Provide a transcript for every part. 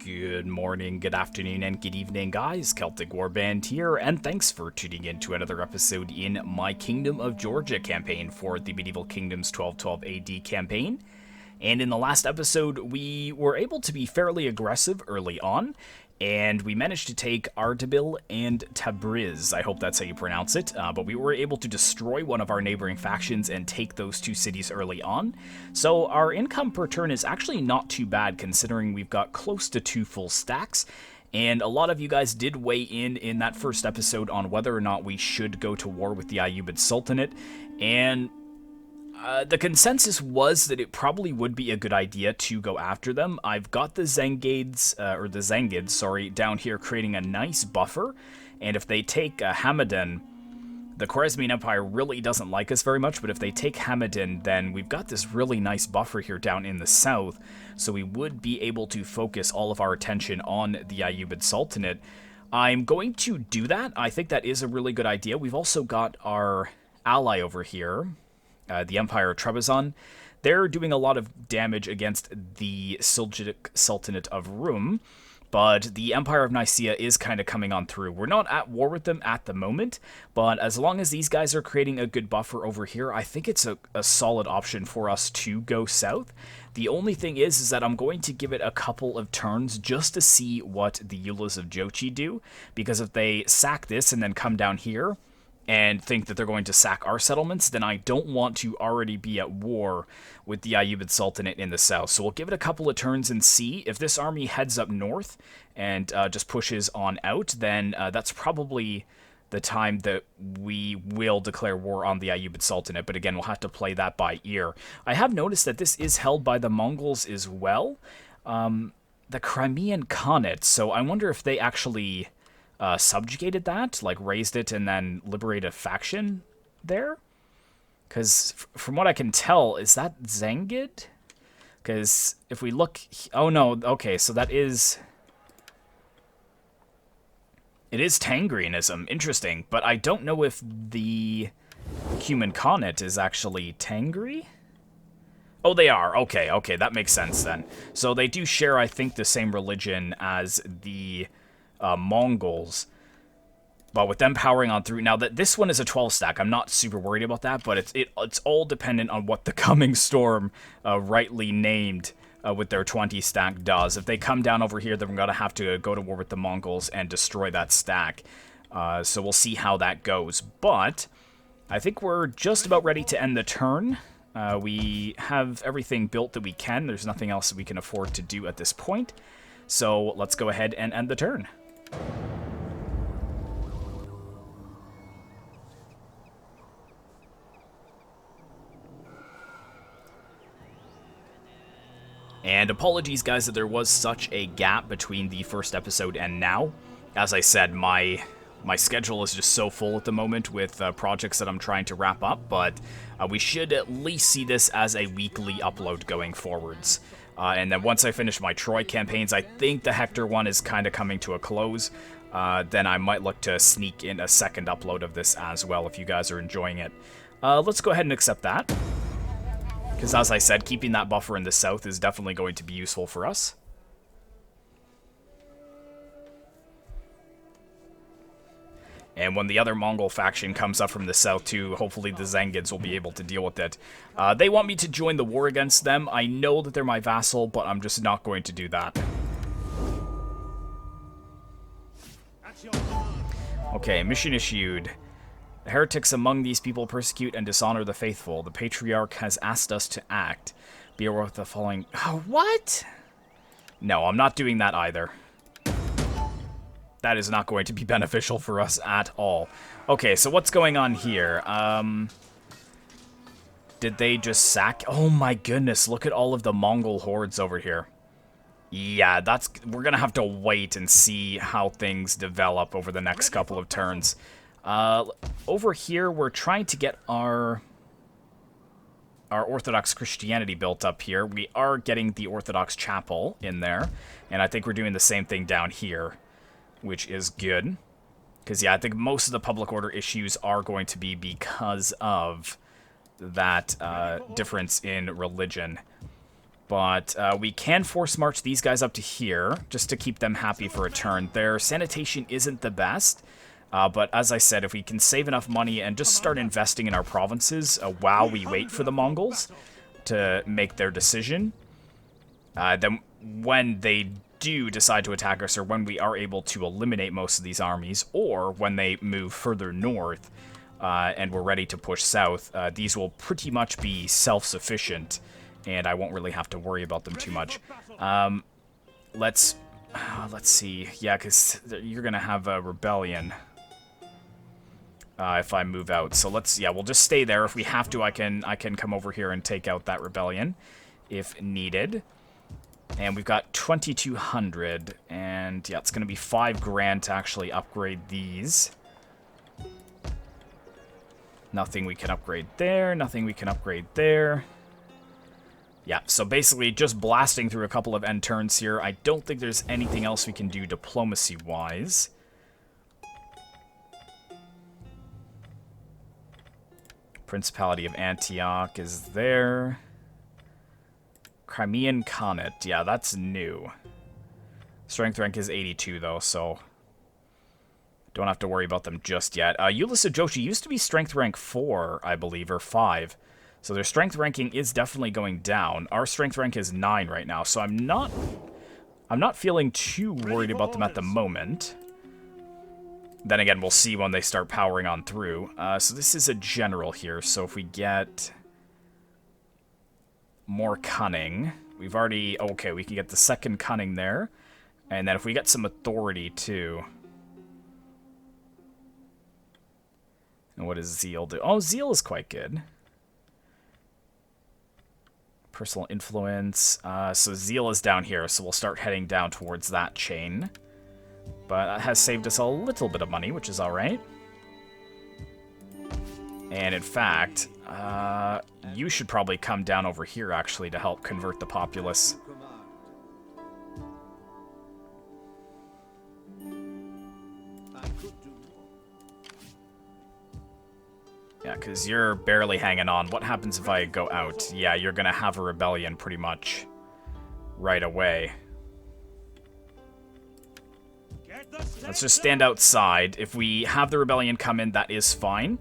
Good morning, good afternoon, and good evening, guys. Celtic Warband here, and thanks for tuning in to another episode in my Kingdom of Georgia campaign for the Medieval Kingdoms 1212 AD campaign. And in the last episode, we were able to be fairly aggressive early on, and we managed to take Ardabil and Tabriz. I hope that's how you pronounce it, but we were able to destroy one of our neighboring factions and take those two cities early on. So our income per turn is actually not too bad, considering we've got close to 2 full stacks. And a lot of you guys did weigh in that first episode on whether or not we should go to war with the Ayyubid Sultanate, and the consensus was that it probably would be a good idea to go after them. I've got the Zengids, down here creating a nice buffer, and if they take Hamadan, the Khwarezmian Empire really doesn't like us very much, but if they take Hamadan, then we've got this really nice buffer here down in the south, so we would be able to focus all of our attention on the Ayyubid Sultanate. I'm going to do that. I think that is a really good idea. We've also got our ally over here, the Empire of Trebizond. They're doing a lot of damage against the Seljuk Sultanate of Rum, but the Empire of Nicaea is kind of coming on through. We're not at war with them at the moment, but as long as these guys are creating a good buffer over here, I think it's a solid option for us to go south. The only thing is that I'm going to give it a couple of turns just to see what the Yulas of Jochi do, because if they sack this and then come down here and think that they're going to sack our settlements, then I don't want to already be at war with the Ayyubid Sultanate in the south. So we'll give it a couple of turns and see. If this army heads up north and just pushes on out, then that's probably the time that we will declare war on the Ayyubid Sultanate. But again, we'll have to play that by ear. I have noticed that this is held by the Mongols as well, the Crimean Khanate, so I wonder if they actually subjugated that, like raised it and then liberated a faction there? Because from what I can tell, is that Zengid? Because if we look... Oh no, okay, so that is... It is Tangrianism, interesting, but I don't know if the Cuman Khanate is actually Tangri? Oh, they are. Okay, that makes sense then. So they do share, I think, the same religion as the Mongols, but with them powering on through. Now, that this one is a 12 stack, I'm not super worried about that, but it's all dependent on what the Coming Storm, rightly named with their 20 stack, does. If they come down over here, then we're going to have to go to war with the Mongols and destroy that stack. So we'll see how that goes. But I think we're just about ready to end the turn. We have everything built that we can. There's nothing else that we can afford to do at this point. So let's go ahead and end the turn. And apologies, guys, that there was such a gap between the first episode and now. As I said, my schedule is just so full at the moment with projects that I'm trying to wrap up, but we should at least see this as a weekly upload going forwards. And then once I finish my Troy campaigns, I think the Hector one is kind of coming to a close. Then I might look to sneak in a second upload of this as well if you guys are enjoying it. Let's go ahead and accept that. Because as I said, keeping that buffer in the south is definitely going to be useful for us. And when the other Mongol faction comes up from the south too, hopefully the Zengids will be able to deal with it. They want me to join the war against them. I know that they're my vassal, but I'm just not going to do that. Okay, mission issued. The heretics among these people persecute and dishonor the faithful. The Patriarch has asked us to act. Be aware of the following... Oh, what? No, I'm not doing that either. That is not going to be beneficial for us at all. Okay, so what's going on here? Did they just sack? Oh my goodness, look at all of the Mongol hordes over here. Yeah, we're gonna have to wait and see how things develop over the next couple of turns. Over here, we're trying to get our Orthodox Christianity built up here. We are getting the Orthodox chapel in there, and I think we're doing the same thing down here, which is good. Because, yeah, I think most of the public order issues are going to be because of that difference in religion. But we can force march these guys up to here, just to keep them happy for a turn. Their sanitation isn't the best, but as I said, if we can save enough money and just start investing in our provinces while we wait for the Mongols to make their decision, then when they do decide to attack us, or when we are able to eliminate most of these armies, or when they move further north and we're ready to push south, these will pretty much be self-sufficient, and I won't really have to worry about them too much. Let's see. Yeah, because you're going to have a rebellion if I move out. So we'll just stay there. If we have to, I can come over here and take out that rebellion if needed. And we've got 2,200, and yeah, it's going to be 5 grand to actually upgrade these. Nothing we can upgrade there, nothing we can upgrade there. Yeah, so basically just blasting through a couple of end turns here. I don't think there's anything else we can do diplomacy-wise. Principality of Antioch is there. Crimean Khanate. Yeah, that's new. Strength rank is 82, though, so don't have to worry about them just yet. Ulysses Joshi used to be strength rank 4, I believe, or 5. So their strength ranking is definitely going down. Our strength rank is 9 right now, so I'm not feeling too worried about them at the moment. Then again, we'll see when they start powering on through. So this is a general here, so if we get more cunning, we've already... Okay, we can get the second cunning there. And then if we get some authority, too... And what does Zeal do? Oh, Zeal is quite good. Personal influence. So Zeal is down here, so we'll start heading down towards that chain. But that has saved us a little bit of money, which is alright. And in fact, you should probably come down over here, actually, to help convert the populace. Yeah, because you're barely hanging on. What happens if I go out? Yeah, you're going to have a rebellion pretty much right away. Let's just stand outside. If we have the rebellion come in, that is fine.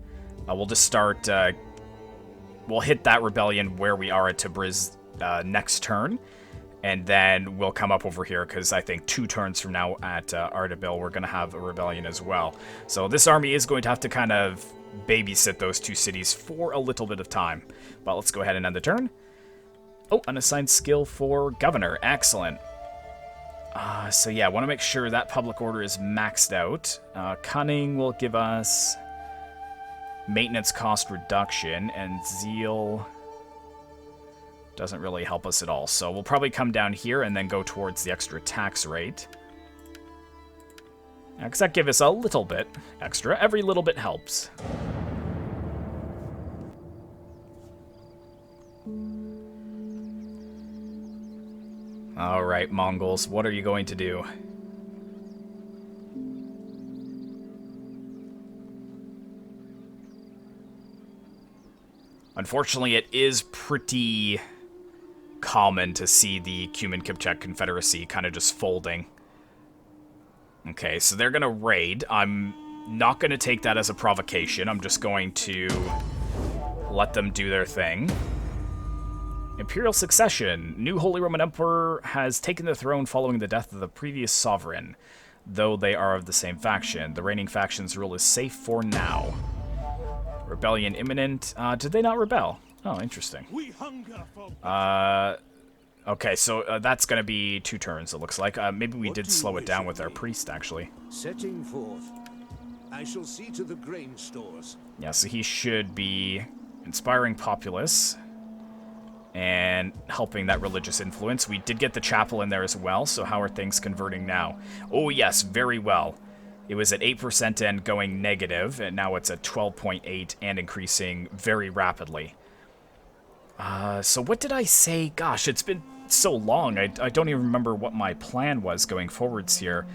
We'll just start... we'll hit that rebellion where we are at Tabriz next turn. And then we'll come up over here, because I think 2 turns from now at Ardabil, we're going to have a rebellion as well. So this army is going to have to kind of babysit those 2 cities for a little bit of time. But let's go ahead and end the turn. Oh, unassigned skill for Governor. Excellent. So yeah, I want to make sure that public order is maxed out. Cunning will give us maintenance cost reduction, and Zeal doesn't really help us at all. So we'll probably come down here and then go towards the extra tax rate. Because that gives us a little bit extra. Every little bit helps. Alright, Mongols, what are you going to do? Unfortunately, it is pretty common to see the Cuman-Kipchak Confederacy kind of just folding. Okay, so they're going to raid. I'm not going to take that as a provocation. I'm just going to let them do their thing. Imperial succession. New Holy Roman Emperor has taken the throne following the death of the previous sovereign, though they are of the same faction. The reigning faction's rule is safe for now. Rebellion imminent. Did they not rebel? Oh, interesting. Okay, so that's going to be 2 turns, it looks like. Maybe we did slow it down with our priest, actually. Setting forth. I shall see to the grain stores. Yeah, so he should be inspiring populace and helping that religious influence. We did get the chapel in there as well, so how are things converting now? Oh, yes, very well. It was at 8% and going negative, and now it's at 12.8 and increasing very rapidly. So what did I say? Gosh, it's been so long. I don't even remember what my plan was going forwards here.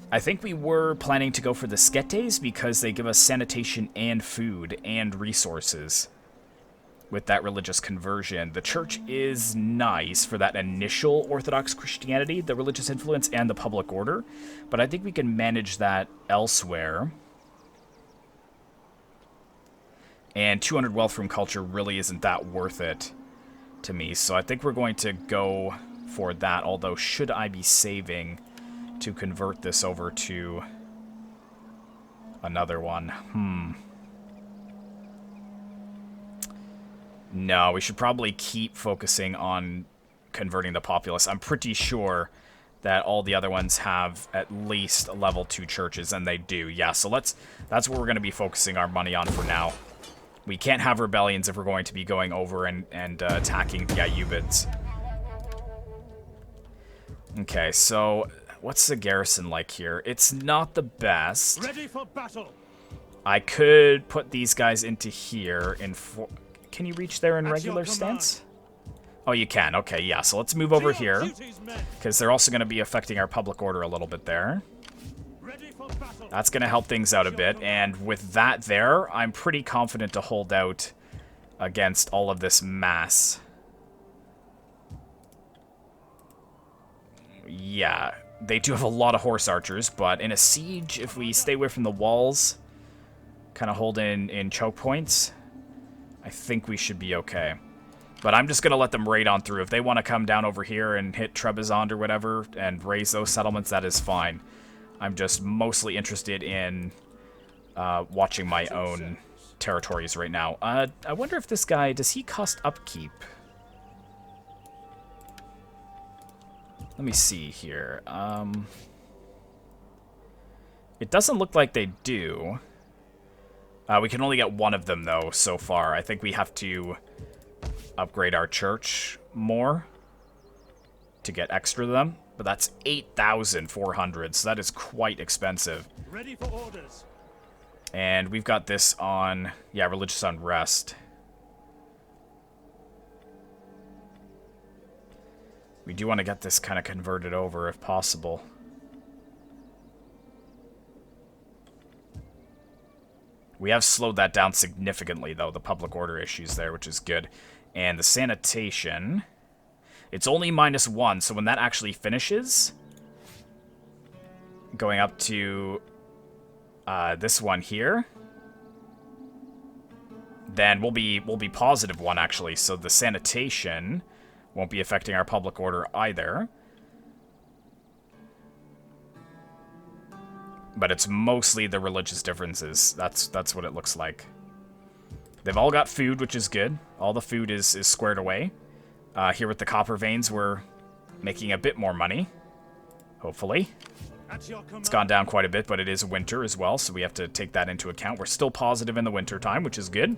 I think we were planning to go for the Sketes because they give us sanitation and food and resources. with that religious conversion. The church is nice for that initial Orthodox Christianity, the religious influence, and the public order, but I think we can manage that elsewhere. And 200 wealth from culture really isn't that worth it to me, so I think we're going to go for that, although should I be saving to convert this over to another one? No, we should probably keep focusing on converting the populace. I'm pretty sure that all the other ones have at least level 2 churches, and they do. Yeah, so that's what we're going to be focusing our money on for now. We can't have rebellions if we're going to be going over and attacking the Ayyubids. Okay, so what's the garrison like here? It's not the best. Ready for battle. I could put these guys into here in Can you reach there in regular stance? Oh, you can. Okay, yeah. So let's move over here, because they're also going to be affecting our public order a little bit there. That's going to help things out a bit. And with that there, I'm pretty confident to hold out against all of this mass. Yeah, they do have a lot of horse archers, but in a siege, if we stay away from the walls, kind of hold in choke points, I think we should be okay. But I'm just going to let them raid on through. If they want to come down over here and hit Trebizond or whatever and raise those settlements, that is fine. I'm just mostly interested in watching my own territories right now. I wonder if this guy, does he cost upkeep? Let me see here. It doesn't look like they do. We can only get one of them, though, so far. I think we have to upgrade our church more to get extra of them. But that's 8,400, so that is quite expensive. Ready for orders. And we've got this on, yeah, religious unrest. We do want to get this kind of converted over if possible. We have slowed that down significantly, though, the public order issues there, which is good. And the sanitation, it's only -1, so when that actually finishes, going up to this one here, then we'll be +1, actually, so the sanitation won't be affecting our public order either. But it's mostly the religious differences. That's what it looks like. They've all got food, which is good. All the food is squared away. Here with the copper veins, we're making a bit more money. Hopefully. It's gone down quite a bit, but it is winter as well, so we have to take that into account. We're still positive in the winter time, which is good.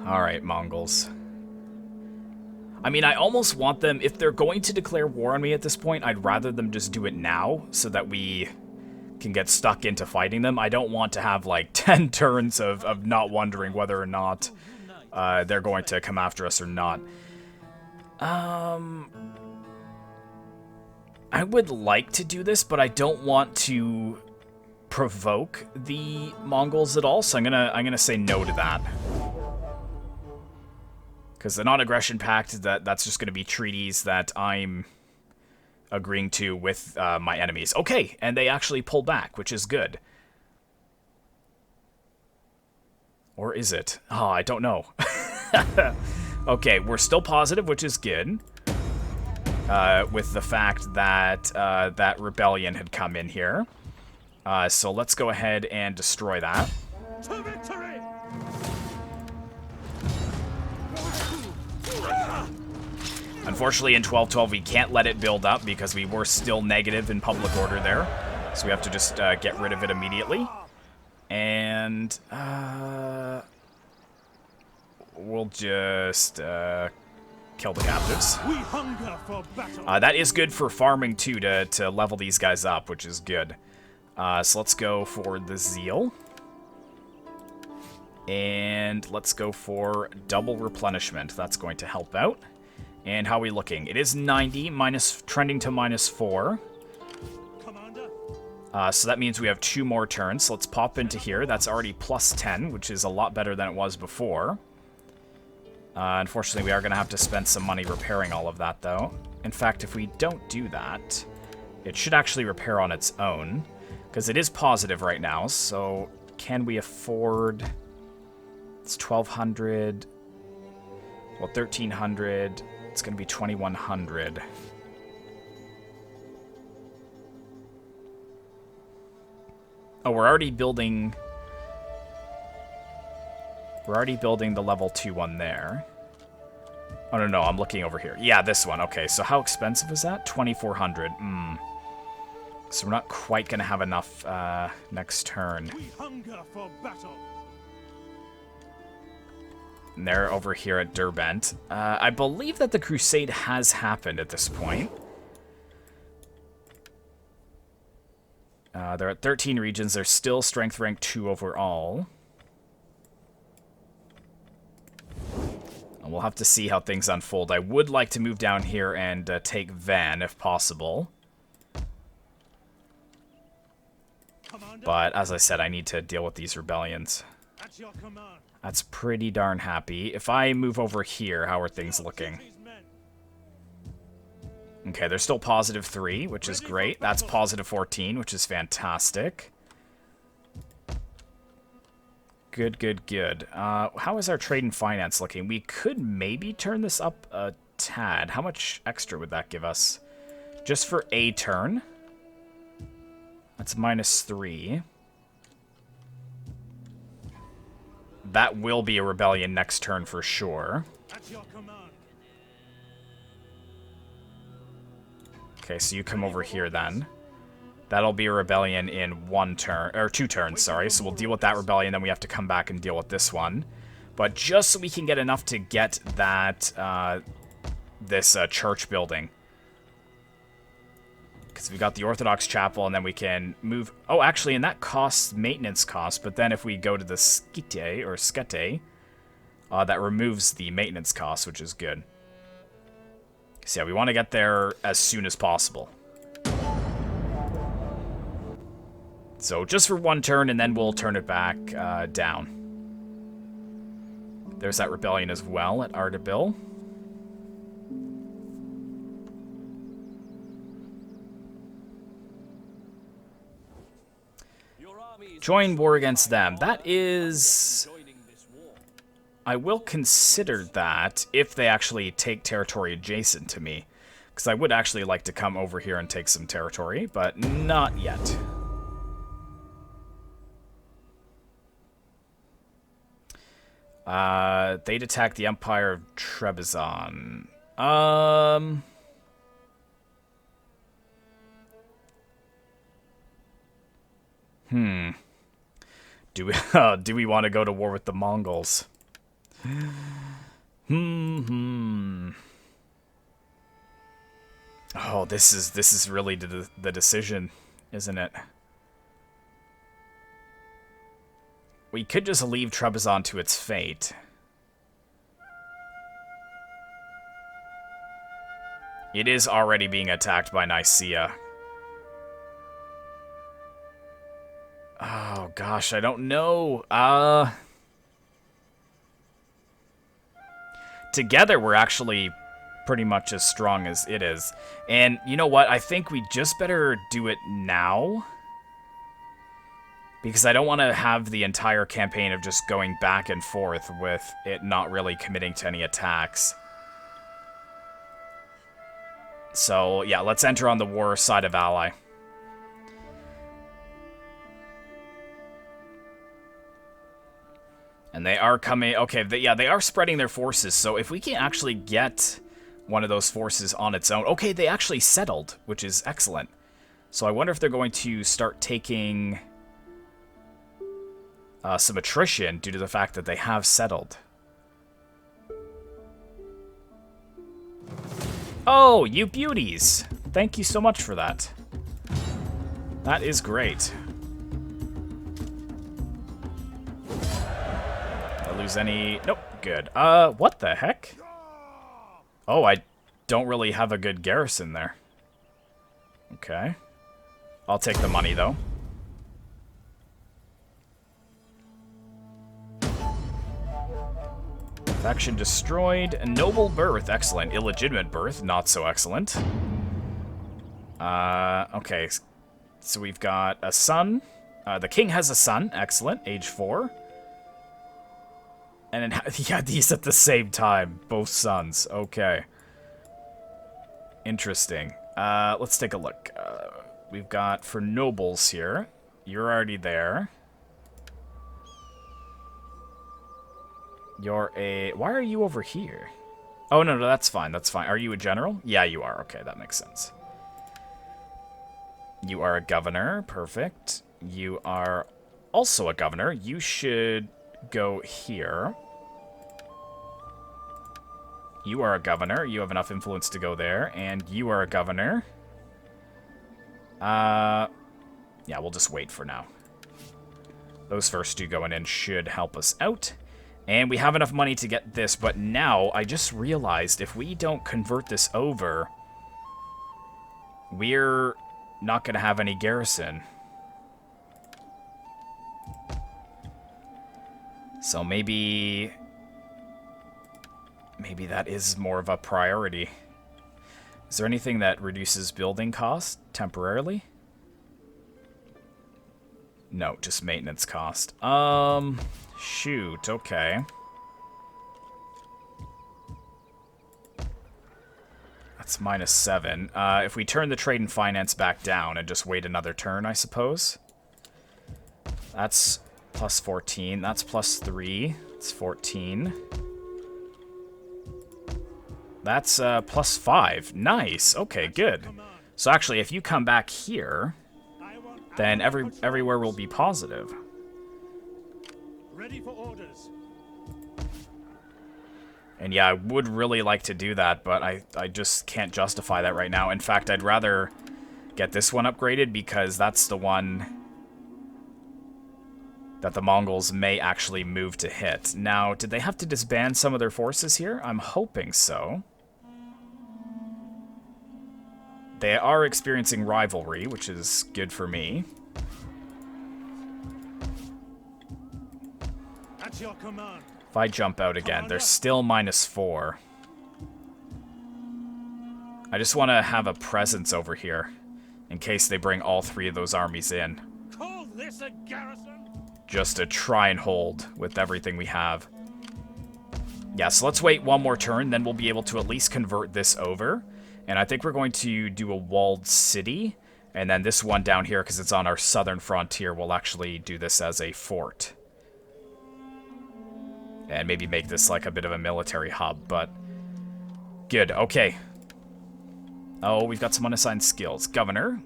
Alright, Mongols. I mean, I almost want them, if they're going to declare war on me at this point, I'd rather them just do it now so that we can get stuck into fighting them. I don't want to have like 10 turns of not wondering whether or not they're going to come after us or not. I would like to do this, but I don't want to provoke the Mongols at all, so I'm gonna say no to that. Because the non-aggression pact, that's just going to be treaties that I'm agreeing to with my enemies. Okay, and they actually pull back, which is good. Or is it? Oh, I don't know. Okay, we're still positive, which is good. With the fact that that rebellion had come in here. So let's go ahead and destroy that. To victory! Unfortunately, in 1212, we can't let it build up because we were still negative in public order there. So we have to just get rid of it immediately. And we'll just kill the captives. We hunger for battle. That is good for farming, too, to level these guys up, which is good. So let's go for the zeal. And let's go for double replenishment. That's going to help out. And how are we looking? It is 90, trending to -4. Commander. So that means we have 2 more turns. So let's pop into here. That's already plus 10, which is a lot better than it was before. Unfortunately, we are going to have to spend some money repairing all of that, though. In fact, if we don't do that, it should actually repair on its own, because it is positive right now. So can we afford... It's 1,200. Well, 1,300. It's going to be 2,100. Oh, we're already building... We're already building the level 2 one there. Oh, no, I'm looking over here. Yeah, this one. Okay, so how expensive is that? 2,400. So we're not quite going to have enough next turn. We hunger for battle. And they're over here at Derbent. I believe that the Crusade has happened at this point. They're at 13 regions. They're still strength rank 2 overall. And we'll have to see how things unfold. I would like to move down here and take Van, if possible. But, as I said, I need to deal with these rebellions. At your command. That's pretty darn happy. If I move over here, how are things looking? Okay, they're still positive 3, which is great. That's positive 14, which is fantastic. Good, good, good. How is our trade and finance looking? We could maybe turn this up a tad. How much extra would that give us? Just for a turn? That's minus 3. That will be a rebellion next turn for sure. At your command. Okay, so you come over here then. That'll be a rebellion in 1 turn, or 2 turns, sorry. So we'll deal with that rebellion, then we have to come back and deal with this one. But just so we can get enough to get that, this church building. Because we got the Orthodox chapel, and then we can move... Oh, actually, and that costs maintenance costs, but then if we go to the Skite, or Skete, that removes the maintenance costs, which is good. So yeah, we want to get there as soon as possible. So just for 1 turn, and then we'll turn it back down. There's that rebellion as well at Ardabil. Join war against them. That is... I will consider that if they actually take territory adjacent to me. Because I would actually like to come over here and take some territory, but not yet. They'd attack the Empire of Trebizond. Do we want to go to war with the Mongols? Oh, this is really the decision, isn't it? We could just leave Trebizond to its fate. It is already being attacked by Nicaea. Oh, gosh, I don't know. Together, we're actually pretty much as strong as it is. And you know what? I think we just better do it now. Because I don't want to have the entire campaign of just going back and forth with it not really committing to any attacks. So, yeah, let's enter on the war side of ally. And they are coming... Okay, yeah, they are spreading their forces. So if we can actually get one of those forces on its own... Okay, they actually settled, which is excellent. So I wonder if they're going to start taking... some attrition due to the fact that they have settled. Oh, you beauties! Thank you so much for that. That is great. Did I lose any... Nope, good. What the heck? Oh, I don't really have a good garrison there. Okay. I'll take the money, though. Faction destroyed. Noble birth, excellent. Illegitimate birth, not so excellent. Okay. So we've got a son. The king has a son, excellent, age 4. And then, yeah, these at the same time, both sons. Okay. Interesting. Let's take a look. We've got for nobles here. You're already there. You're a... Why are you over here? Oh, no, that's fine. That's fine. Are you a general? Yeah, you are. Okay, that makes sense. You are a governor. Perfect. You are also a governor. You should go here. You are a governor. You have enough influence to go there. And you are a governor. Yeah, we'll just wait for now. Those first two going in should help us out. And we have enough money to get this, but now I just realized if we don't convert this over, we're not going to have any garrison. So maybe that is more of a priority. Is there anything that reduces building cost temporarily? No, just maintenance cost. Shoot, okay. That's -7. If we turn the trade and finance back down and just wait another turn, I suppose. That's +14. That's +3. It's 14. That's +5. Nice. Okay, good. So actually, if you come back here, then everywhere will be positive. Ready for orders. And yeah, I would really like to do that, but I just can't justify that right now. In fact, I'd rather get this one upgraded because that's the one that the Mongols may actually move to hit. Now, did they have to disband some of their forces here? I'm hoping so. They are experiencing rivalry, which is good for me. At your command. If I jump out again, they're still -4. I just want to have a presence over here in case they bring all 3 of those armies in. Call this a garrison? Just to try and hold with everything we have. Yeah, so let's wait one more turn, then we'll be able to at least convert this over. And I think we're going to do a walled city. And then this one down here, because it's on our southern frontier, we'll actually do this as a fort. And maybe make this like a bit of a military hub, but... Good, okay. Oh, we've got some unassigned skills. Governor.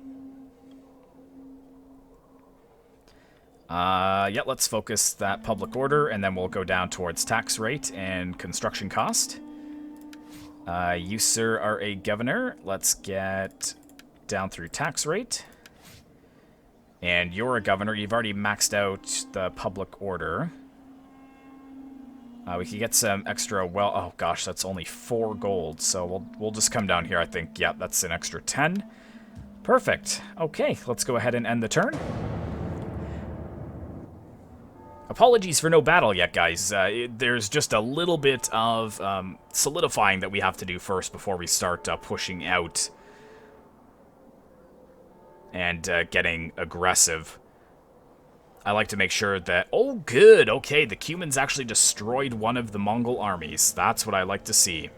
Yeah, let's focus that public order, and then we'll go down towards tax rate and construction cost. You, sir, are a governor. Let's get down through tax rate. And you're a governor. You've already maxed out the public order. We could get some extra, well, oh gosh, that's only 4 gold. So we'll just come down here, I think. Yeah, that's an extra 10. Perfect. Okay, let's go ahead and end the turn. Apologies for no battle yet, guys. There's just a little bit of solidifying that we have to do first before we start pushing out and getting aggressive. I like to make sure that... Oh, good! Okay, the Cumans actually destroyed one of the Mongol armies. That's what I like to see.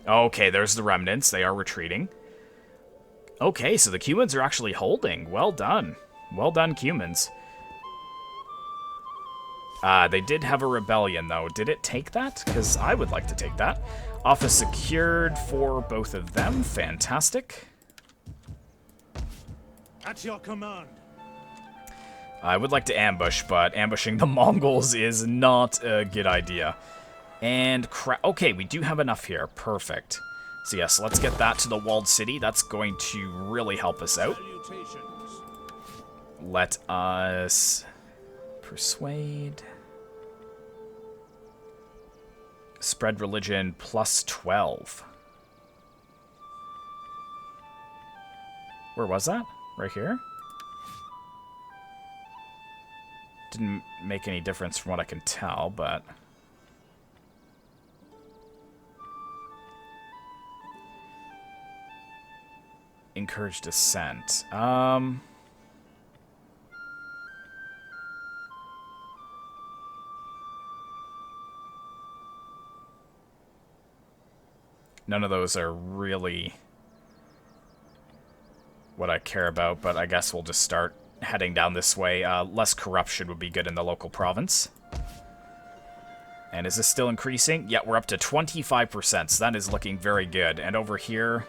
Okay, there's the remnants. They are retreating. Okay, so the Cumans are actually holding. Well done. Well done, Cumans. They did have a rebellion, though. Did it take that? Because I would like to take that. Office secured for both of them. Fantastic. At your command. I would like to ambush, but ambushing the Mongols is not a good idea. And okay, we do have enough here. Perfect. So yes, let's get that to the walled city. That's going to really help us out. Salutations. Let us persuade. Spread religion +12. Where was that? Right here? Didn't make any difference from what I can tell, but... Encourage dissent. None of those are really what I care about, but I guess we'll just start heading down this way. Less corruption would be good in the local province. And is this still increasing? Yeah, we're up to 25%, so that is looking very good. And over here,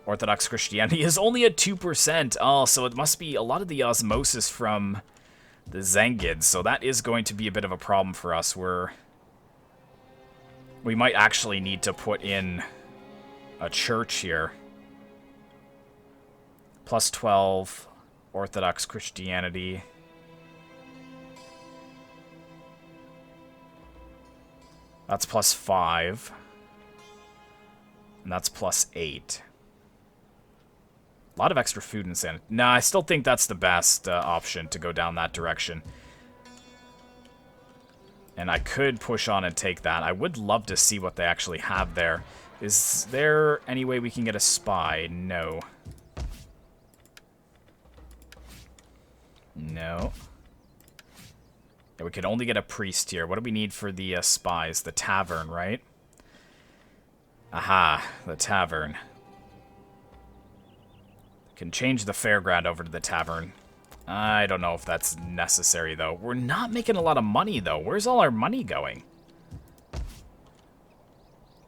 Orthodox Christianity is only at 2%. Oh, so it must be a lot of the osmosis from the Zengids, so that is going to be a bit of a problem for us. We might actually need to put in a church here. Plus 12, Orthodox Christianity. That's plus 5. And that's plus 8. A lot of extra food and sanity. Nah, I still think that's the best option to go down that direction. And I could push on and take that. I would love to see what they actually have there. Is there any way we can get a spy? No. No. Yeah, we could only get a priest here. What do we need for the spies? The tavern, right? Aha, the tavern. Can change the fairground over to the tavern. I don't know if that's necessary, though. We're not making a lot of money, though. Where's all our money going?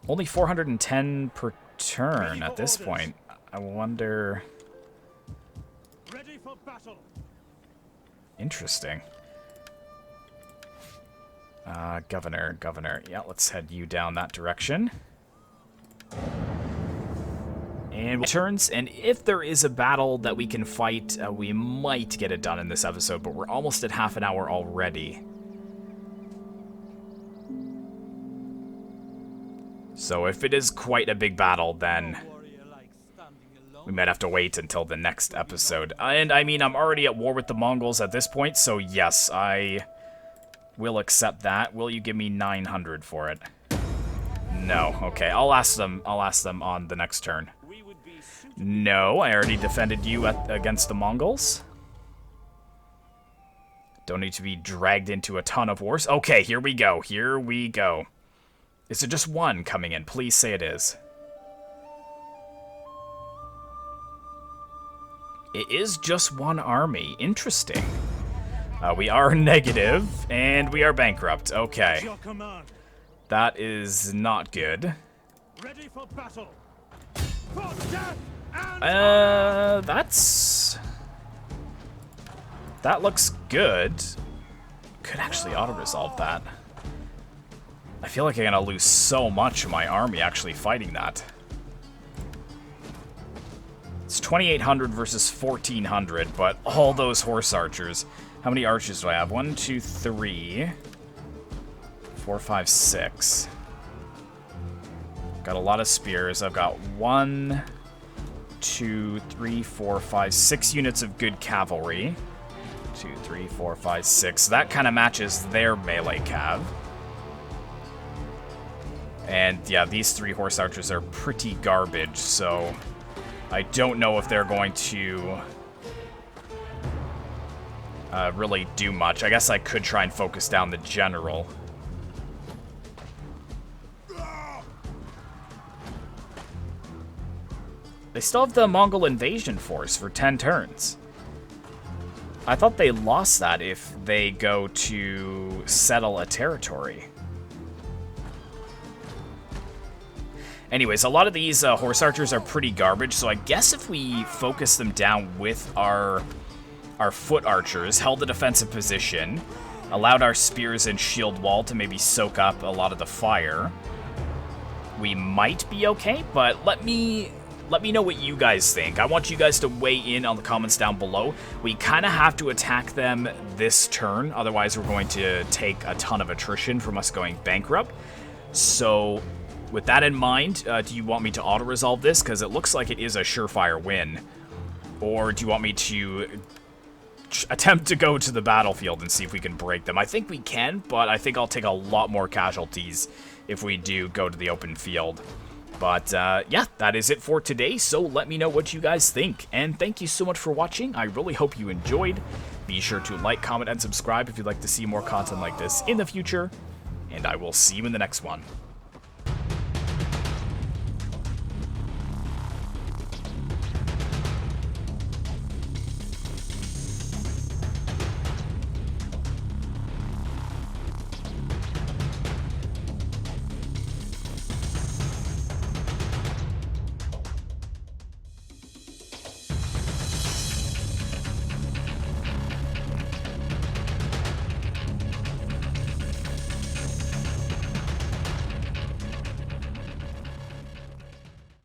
Only 410 per turn at this point. I wonder... Ready for battle. Interesting. Governor. Yeah, let's head you down that direction. And turns, and if there is a battle that we can fight, we might get it done in this episode, but we're almost at half an hour already. So if it is quite a big battle, then we might have to wait until the next episode. And I mean, I'm already at war with the Mongols at this point, so yes, I will accept that. Will you give me 900 for it? No. Okay, I'll ask them on the next turn. No, I already defended you against the Mongols. Don't need to be dragged into a ton of wars. Okay, here we go. Here we go. Is it just one coming in? Please say it is. It is just one army. Interesting. We are negative, and we are bankrupt. Okay. That is not good. Ready for battle. That looks good. Could actually auto-resolve that. I feel like I'm gonna lose so much of my army actually fighting that. It's 2,800 versus 1,400, but all those horse archers. How many archers do I have? 1, 2, 3, 4, 5, 6. Got a lot of spears. I've got 1, 2, 3, 4, 5, 6 units of good cavalry. 2, 3, 4, 5, 6. That kind of matches their melee cav. And yeah, these 3 horse archers are pretty garbage, so I don't know if they're going to really do much. I guess I could try and focus down the general. They still have the Mongol invasion force for 10 turns. I thought they lost that if they go to settle a territory. Anyways, a lot of these horse archers are pretty garbage, so I guess if we focus them down with our foot archers, held a defensive position, allowed our spears and shield wall to maybe soak up a lot of the fire, we might be okay, but let me know what you guys think. I want you guys to weigh in on the comments down below. We kind of have to attack them this turn, otherwise we're going to take a ton of attrition from us going bankrupt. So with that in mind, do you want me to auto-resolve this? Because it looks like it is a surefire win. Or do you want me to attempt to go to the battlefield and see if we can break them? I think we can, but I think I'll take a lot more casualties if we do go to the open field. But, yeah, that is it for today, so let me know what you guys think. And thank you so much for watching. I really hope you enjoyed. Be sure to like, comment, and subscribe if you'd like to see more content like this in the future. And I will see you in the next one.